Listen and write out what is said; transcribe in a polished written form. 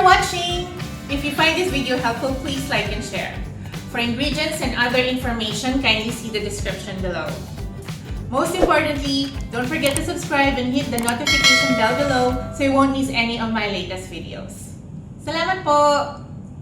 watching! If you find this video helpful, please like and share. For ingredients and other information, kindly see the description below. Most importantly, don't forget to subscribe and hit the notification bell below so you won't miss any of my latest videos. Salamat po!